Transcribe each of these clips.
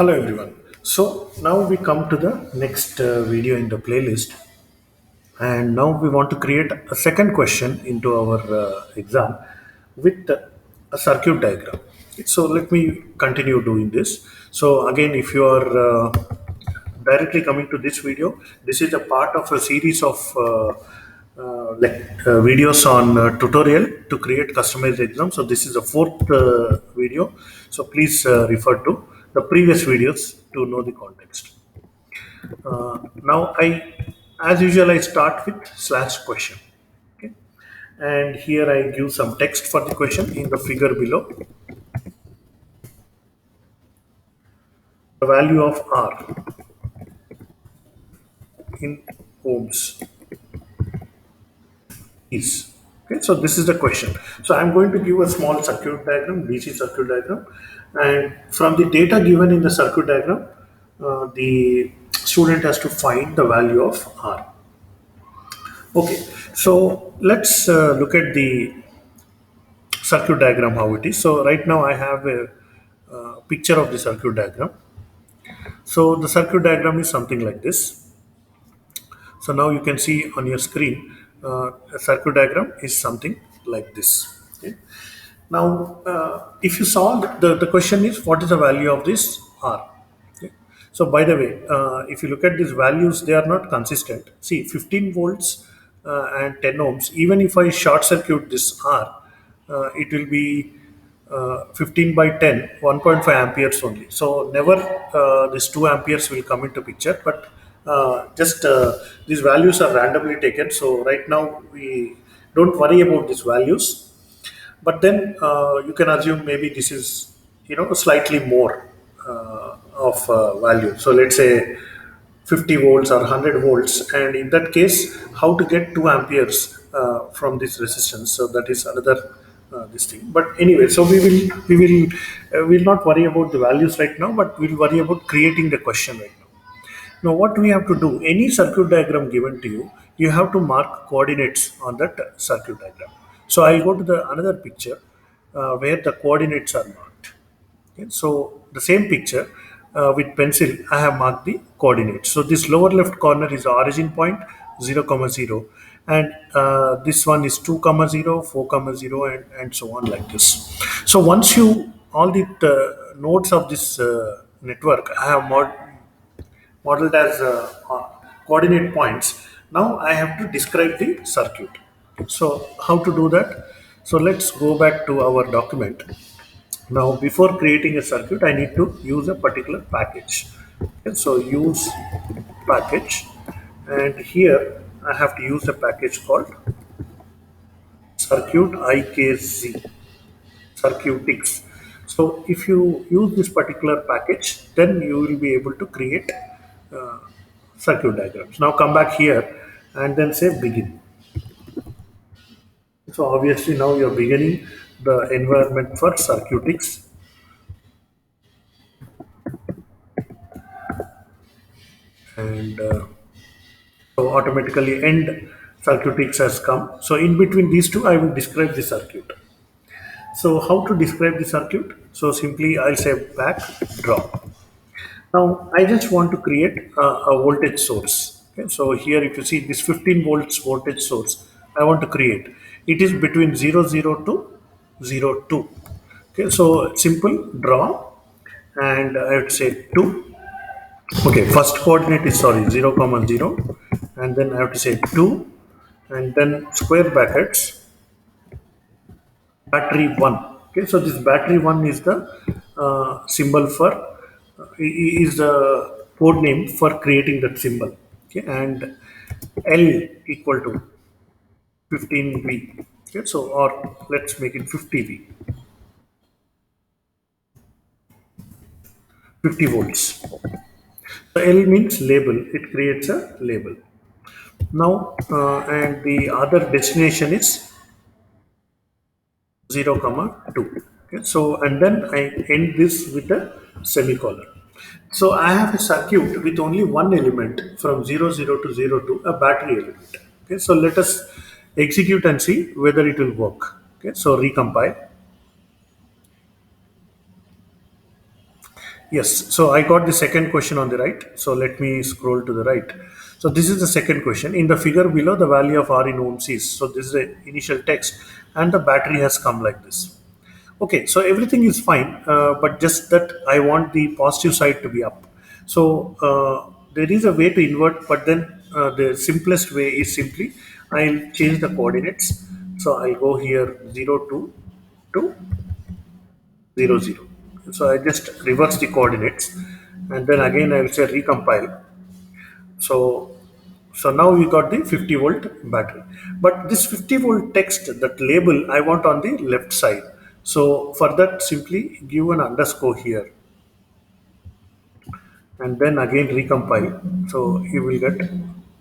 Hello everyone. So now we come to the next video in the playlist, and now we want to create a second question into our exam with a circuit diagram. So let me continue doing this. So again, if you are directly coming to this video, this is a part of a series of videos on tutorial to create customized exam. So this is the fourth video. So please refer to the previous videos to know the context. Now as usual, I start with slash question. Okay, and here I give some text for the question in the figure below. The value of R in ohms is. Okay, so this is the question. So I'm going to give a small circuit diagram, DC circuit diagram, and from the data given in the circuit diagram, the student has to find the value of R. Okay, so let's look at the circuit diagram how it is. So right now I have a picture of the circuit diagram. So the circuit diagram is something like this. So now you can see on your screen, a circuit diagram is something like this. Okay. Now, if you solve the question is what is the value of this R? Okay. So by the way, if you look at these values, they are not consistent. See, 15 volts and 10 ohms. Even if I short circuit this R, it will be 15 by 10, 1.5 amperes only. So never this 2 amperes will come into picture, but just these values are randomly taken. So right now we don't worry about these values, but then you can assume maybe this is slightly more of value. So let's say 50 volts or 100 volts, and in that case how to get 2 amperes from this resistance. So that is another this thing. But anyway, so we will not worry about the values right now, but we'll worry about creating the question right now. Now, what we have to do, any circuit diagram given to you, you have to mark coordinates on that circuit diagram. So I'll go to the another picture where the coordinates are marked. Okay, so the same picture with pencil, I have marked the coordinates. So this lower left corner is the origin point 0, comma 0, and this one is 2, comma 0, 4, comma 0, and so on like this. So once you all the nodes of this network, I have modeled as coordinate points. Now I have to describe the circuit. So how to do that? So let's go back to our document. Now, before creating a circuit, I need to use a particular package. Okay, so use package, and here I have to use a package called circuit IKZ, circuitix. So if you use this particular package, then you will be able to create uh, circuit diagrams. Now come back here and then say begin. So obviously now you're beginning the environment for circuitix, and so automatically end circuitix has come. So in between these two, I will describe the circuit. So how to describe the circuit? So simply I'll say back draw. Now I just want to create a voltage source. Okay, so here if you see this 15 volts voltage source, I want to create. It is between 00 to 02. Okay, so simple draw, and I have to say 2. Okay, first coordinate is, sorry, 0, comma 0, and then I have to say 2, and then square brackets battery 1. Okay, so this battery 1 is the symbol for is the code name for creating that symbol. Okay, and L equal to 15V. Okay, so or let's make it 50V, 50 volts. So L means label, it creates a label. Now and the other destination is 0, comma 2. Okay, so and then I end this with a semicolon. So I have a circuit with only one element from 00 to 02, a battery element. Okay, so let us execute and see whether it will work. Okay, so recompile. Yes, so I got the second question on the right. So let me scroll to the right. So this is the second question. In the figure below, the value of R in ohms is. So this is the initial text, and the battery has come like this. Okay, so everything is fine, but just that I want the positive side to be up. So there is a way to invert, but then the simplest way is simply I'll change the coordinates. So I'll go here 0, 2 to 0, 0. So I just reverse the coordinates, and then again I will say recompile. So now we got the 50-volt battery, but this 50-volt text, that label I want on the left side. So for that, simply give an underscore here, and then again recompile. So you will get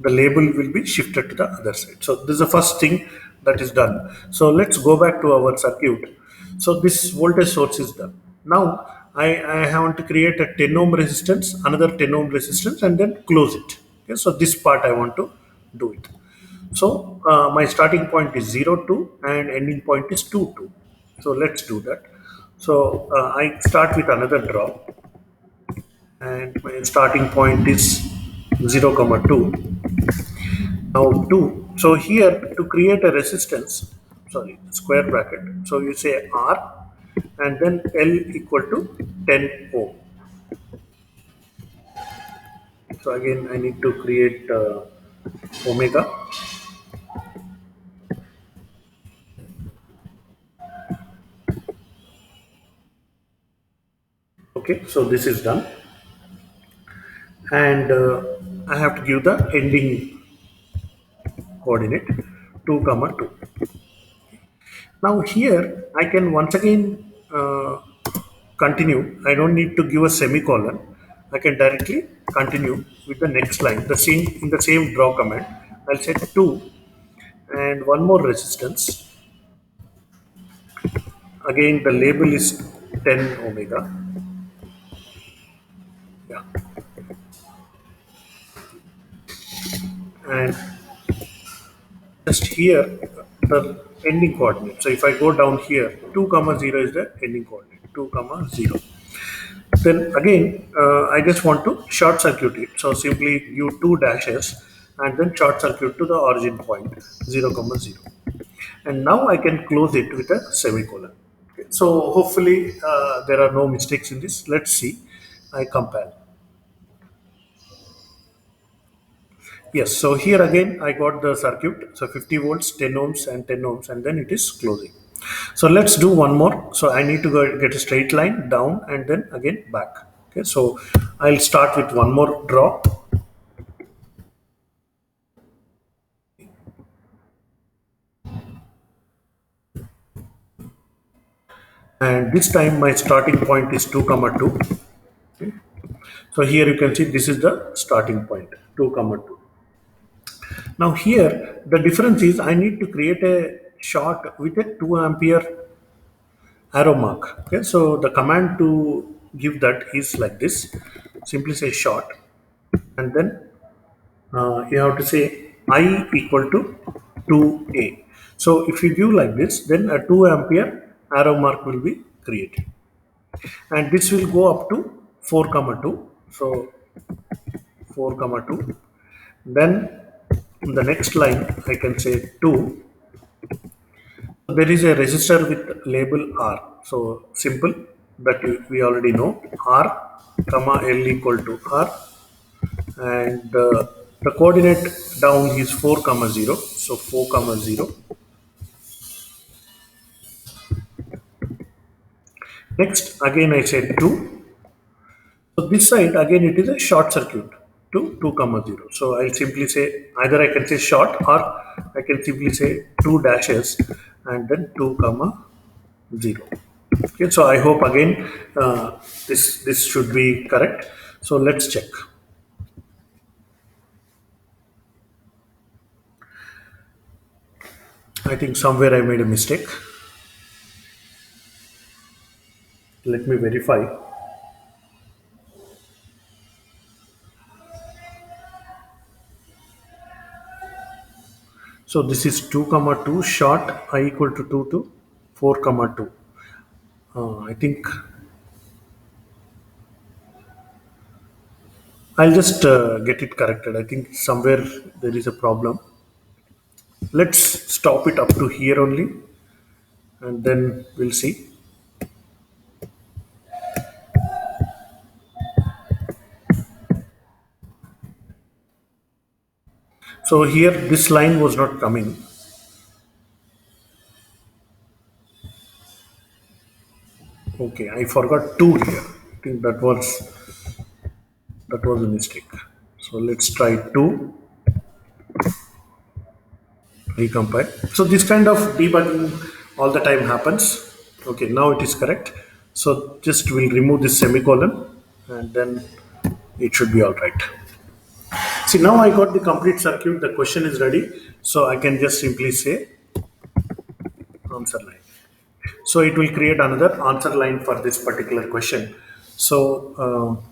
the label will be shifted to the other side. So this is the first thing that is done. So let's go back to our circuit. So this voltage source is done. Now I have to create a 10 ohm resistance, another 10 ohm resistance, and then close it. Okay, so this part I want to do it. So my starting point is 0, 2, and ending point is 2, 2. So let's do that. So I start with another draw, and my starting point is 0 comma 2. Now 2, so here to create a resistance, sorry, square bracket, so you say R, and then L equal to 10 ohm. So again I need to create omega. Okay, so this is done, and I have to give the ending coordinate 2 comma 2. Now here I can once again continue. I don't need to give a semicolon. I can directly continue with the next line. The same in the same draw command. I'll set 2 and one more resistance. Again the label is 10 omega. Yeah. And just here the ending coordinate. So if I go down here, 2 comma 0 is the ending coordinate. 2 comma 0. Then again, I just want to short circuit it. So simply give two dashes and then short circuit to the origin point 0 comma 0. And now I can close it with a semicolon. Okay. So hopefully there are no mistakes in this. Let's see. I compare. Yes. So here again I got the circuit. So 50 volts, 10 ohms, and 10 ohms, and then it is closing. So let's do one more. So I need to go get a straight line down and then again back. Okay. So I'll start with one more draw. And this time my starting point is 2 comma 2. Okay. So here you can see this is the starting point 2 comma 2. Now here the difference is I need to create a short with a 2 ampere arrow mark. Okay, so the command to give that is like this. Simply say short, and then you have to say I equal to 2a. So if you give like this, then a 2 ampere arrow mark will be created, and this will go up to 4 comma 2. So 4 comma 2, then in the next line I can say 2. There is a resistor with label R, so simple, that we already know. R comma L equal to R, and the coordinate down is 4 comma 0, so 4 comma 0. Next again I said 2. So this side again it is a short circuit to 2 comma 0. So I'll simply say either I can say short or I can simply say 2 dashes and then 2 comma 0. Okay, so I hope again this should be correct. So let's check. I think somewhere I made a mistake. Let me verify. So this is 2 comma 2 short I equal to 2 to 4 comma 2. I think I'll just get it corrected. I think somewhere there is a problem. Let's stop it up to here only, and then we'll see. So here this line was not coming. Okay, I forgot 2 here. I think that was a mistake. So let's try 2, recompile. So this kind of debugging all the time happens. Okay, now it is correct. So just we'll remove this semicolon, and then it should be all right. See, now I got the complete circuit. The question is ready. So I can just simply say answer line. So it will create another answer line for this particular question. So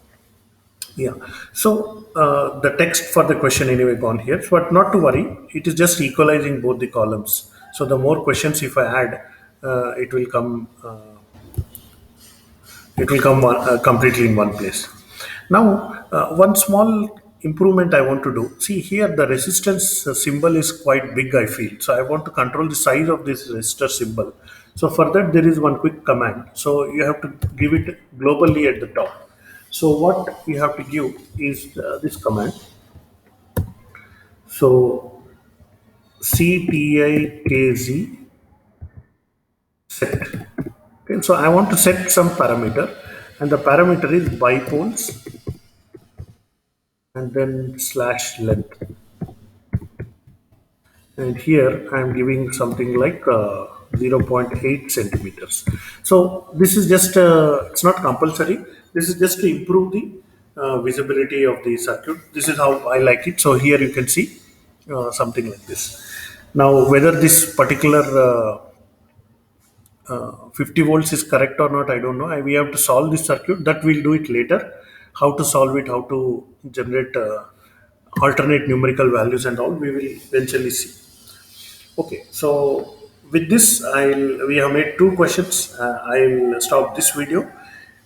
yeah, so the text for the question anyway gone here, but not to worry, it is just equalizing both the columns. So the more questions if I add, it will come completely in one place. Now, one small improvement I want to do. See here, the resistance symbol is quite big, I feel. So I want to control the size of this resistor symbol. So for that, there is one quick command. So you have to give it globally at the top. So what you have to give is this command. So ctikz set. Okay, so I want to set some parameter, and the parameter is bipoles and then slash length. And here I am giving something like 0.8 centimeters. So this is just it's not compulsory. This is just to improve the visibility of the circuit. This is how I like it. So here you can see something like this. Now whether this particular 50 volts is correct or not, I don't know. We have to solve this circuit. That we'll do it later. How to solve it, how to generate alternate numerical values and all, we will eventually see. Okay, so with this, we have made 2 questions. I'll stop this video,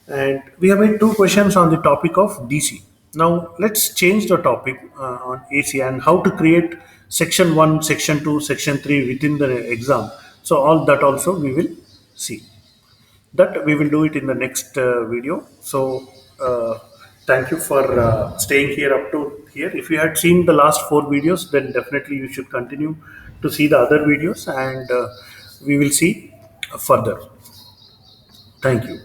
and we have made 2 questions on the topic of DC. Now let's change the topic on AC and how to create section 1, section 2, section 3 within the exam. So all that also we will see. That we will do it in the next video. So thank you for staying here up to here. If you had seen the last 4 videos, then definitely you should continue to see the other videos, and we will see further. Thank you.